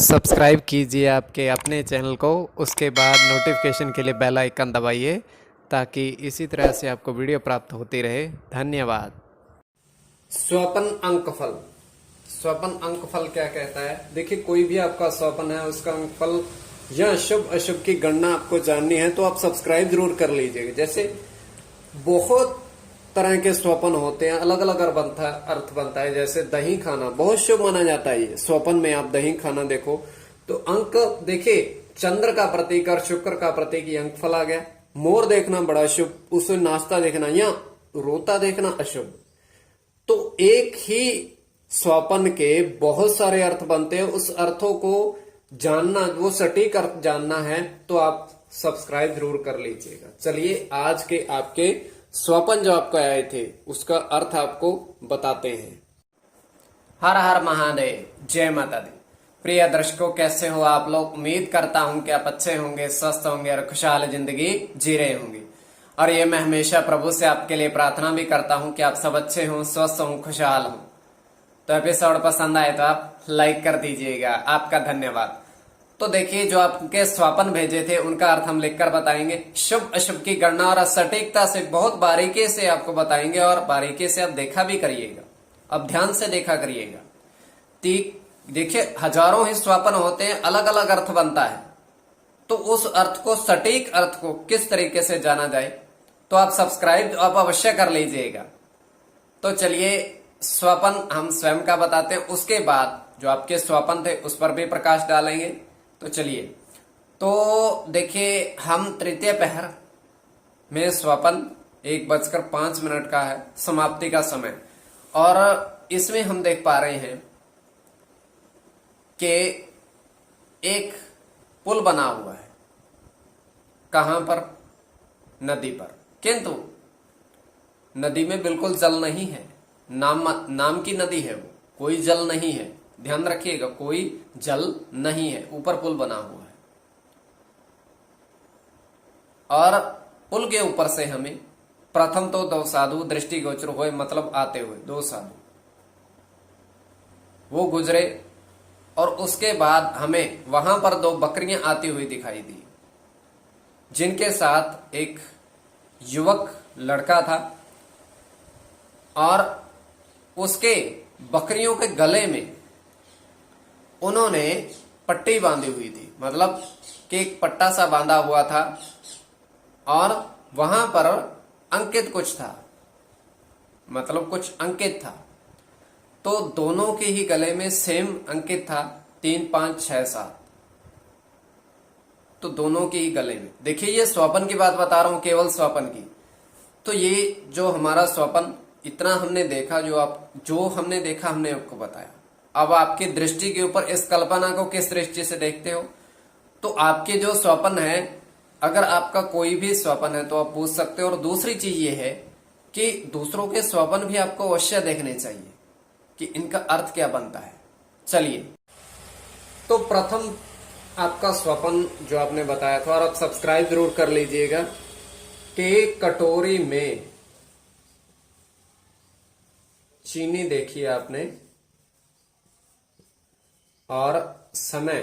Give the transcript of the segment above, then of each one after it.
Subscribe कीजिए आपके अपने चैनल को, उसके बाद नोटिफिकेशन के लिए बेल आइकन दबाइए ताकि इसी तरह से आपको वीडियो प्राप्त होती रहे। धन्यवाद। स्वपन अंकफल। स्वपन अंकफल क्या कहता है? देखिए, कोई भी आपका स्वपन है उसका अंकफल या शुभ अशुभ की गणना आपको जाननी है तो आप सब्सक्राइब जरूर कर लीजिएगा। जैसे बहुत तरह के स्वपन होते हैं, अलग अलग अर्थ बनता है। जैसे दही खाना बहुत शुभ माना जाता है। ये स्वपन में आप दही खाना देखो तो अंक देखिए, चंद्र का प्रतीक और शुक्र का प्रतीक ये अंकफल आ गया। मोर देखना बड़ा शुभ, उसे नाचता देखना या रोता देखना अशुभ। तो एक ही स्वपन के बहुत सारे अर्थ बनते हैं। उस अर्थों को जानना, वो सटीक अर्थ जानना है तो आप सब्सक्राइब जरूर कर लीजिएगा। चलिए, आज के आपके स्वपन जो आपको आए थे उसका अर्थ आपको बताते हैं। हर हर महादेव, जय माता दी। प्रिय दर्शकों, कैसे हो आप लोग? उम्मीद करता हूं कि आप अच्छे होंगे, स्वस्थ होंगे और खुशहाल जिंदगी जी रहे होंगे। और ये मैं हमेशा प्रभु से आपके लिए प्रार्थना भी करता हूं कि आप सब अच्छे हों, स्वस्थ हों, खुशहाल हों। तो एपिसोड पसंद आए तो आप लाइक कर दीजिएगा, आपका धन्यवाद। तो देखिए, जो आपके स्वपन भेजे थे उनका अर्थ हम लिखकर बताएंगे। शुभ अशुभ की गणना और सटीकता से बहुत बारीकी से आपको बताएंगे और बारीकी से आप देखा भी करिएगा। अब ध्यान से देखा करिएगा। देखिए, हजारों ही स्वपन होते हैं, अलग अलग अर्थ बनता है। तो उस अर्थ को, सटीक अर्थ को किस तरीके से जाना जाए तो आप सब्सक्राइब आप अवश्य कर लीजिएगा। तो चलिए, स्वपन हम स्वयं का बताते हैं, उसके बाद जो आपके स्वपन थे उस पर भी प्रकाश डालेंगे। तो चलिए, तो देखिए, हम तृतीय पहर में स्वपन 1:05 का है, समाप्ति का समय। और इसमें हम देख पा रहे हैं कि एक पुल बना हुआ है। कहां पर? नदी पर। किंतु नदी में बिल्कुल जल नहीं है। नाम की नदी है, वो कोई जल नहीं है। ध्यान रखिएगा, कोई जल नहीं है, ऊपर पुल बना हुआ है। और पुल के ऊपर से हमें प्रथम तो 2 साधु दृष्टिगोचर हुए, मतलब आते हुए 2 साधु वो गुजरे। और उसके बाद हमें वहां पर 2 बकरियां आती हुई दिखाई दी, जिनके साथ एक युवक लड़का था। और उसके बकरियों के गले में उन्होंने पट्टी बांधी हुई थी, मतलब कि एक पट्टा सा बांधा हुआ था और वहां पर अंकित कुछ था, मतलब कुछ अंकित था। तो दोनों के ही गले में सेम अंकित था, 3 5 6 7। तो दोनों के ही गले में। देखिए, ये स्वपन की बात बता रहा हूं, केवल स्वपन की। तो ये जो हमारा स्वपन, इतना हमने देखा, जो हमने देखा हमने आपको बताया। अब आपकी दृष्टि के ऊपर इस कल्पना को किस दृष्टि से देखते हो। तो आपके जो स्वपन है, अगर आपका कोई भी स्वपन है तो आप पूछ सकते हो। और दूसरी चीज ये है कि दूसरों के स्वपन भी आपको अवश्य देखने चाहिए कि इनका अर्थ क्या बनता है। चलिए, तो प्रथम आपका स्वपन जो आपने बताया था, और आप सब्सक्राइब जरूर कर लीजिएगा, कि कटोरी में चीनी देखी आपने और समय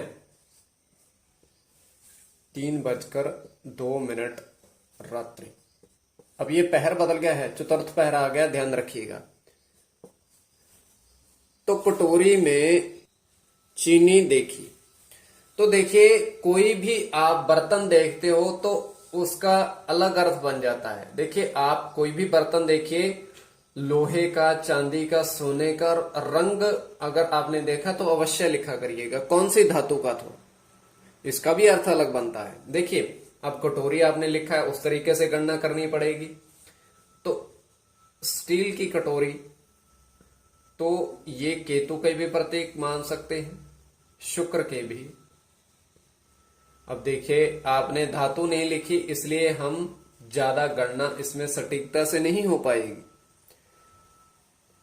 3:02 रात्रि। अब ये पहर बदल गया है, चतुर्थ पहर आ गया, ध्यान रखिएगा। तो कटोरी में चीनी देखी। तो देखिए, कोई भी आप बर्तन देखते हो तो उसका अलग अर्थ बन जाता है। देखिए, आप कोई भी बर्तन देखिए, लोहे का, चांदी का, सोने का, रंग अगर आपने देखा तो अवश्य लिखा करिएगा कौन सी धातु का था, इसका भी अर्थ अलग बनता है। देखिए, अब कटोरी आपने लिखा है, उस तरीके से गणना करनी पड़ेगी। तो स्टील की कटोरी, तो ये केतु के भी प्रतीक मान सकते हैं, शुक्र के भी। अब देखिए, आपने धातु नहीं लिखी, इसलिए हम ज्यादा गणना इसमें सटीकता से नहीं हो पाएगी।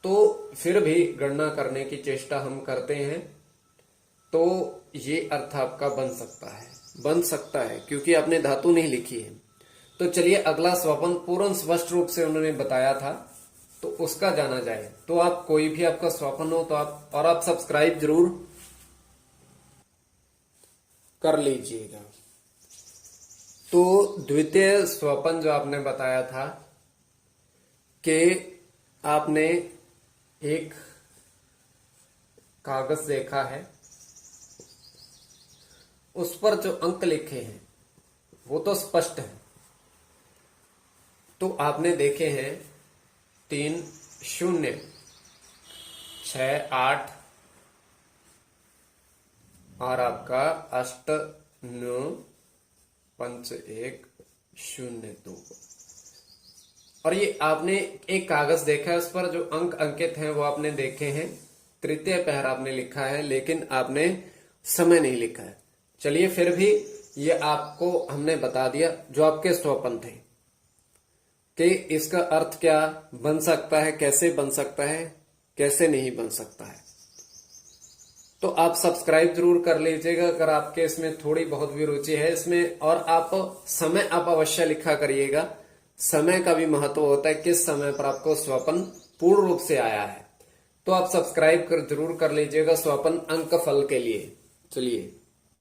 तो फिर भी गणना करने की चेष्टा हम करते हैं। तो ये अर्थ आपका बन सकता है क्योंकि आपने धातु नहीं लिखी है। तो चलिए, अगला स्वपन पूर्ण स्पष्ट रूप से उन्होंने बताया था, तो उसका जाना जाए। तो आप कोई भी आपका स्वपन हो तो आप सब्सक्राइब जरूर कर लीजिएगा। तो द्वितीय स्वपन जो आपने बताया था कि आपने एक कागज देखा है, उस पर जो अंक लिखे हैं वो तो स्पष्ट है। तो आपने देखे हैं 3 0 6 8 और आपका 8 9 5 1 0 2। और ये आपने एक कागज देखा है, उस पर जो अंक अंकित हैं वो आपने देखे हैं। तृतीय पहर आपने लिखा है, लेकिन आपने समय नहीं लिखा है। चलिए फिर भी ये आपको हमने बता दिया जो आपके स्वपन थे कि इसका अर्थ क्या बन सकता है, कैसे बन सकता है, कैसे नहीं बन सकता है। तो आप सब्सक्राइब जरूर कर लीजिएगा अगर आपके इसमें थोड़ी बहुत भी रुचि है इसमें। और आप समय आप अवश्य लिखा करिएगा। समय का भी महत्व होता है, किस समय पर आपको स्वपन पूर्ण रूप से आया है। तो आप सब्सक्राइब जरूर कर लीजिएगा स्वपन अंक फल के लिए। चलिए।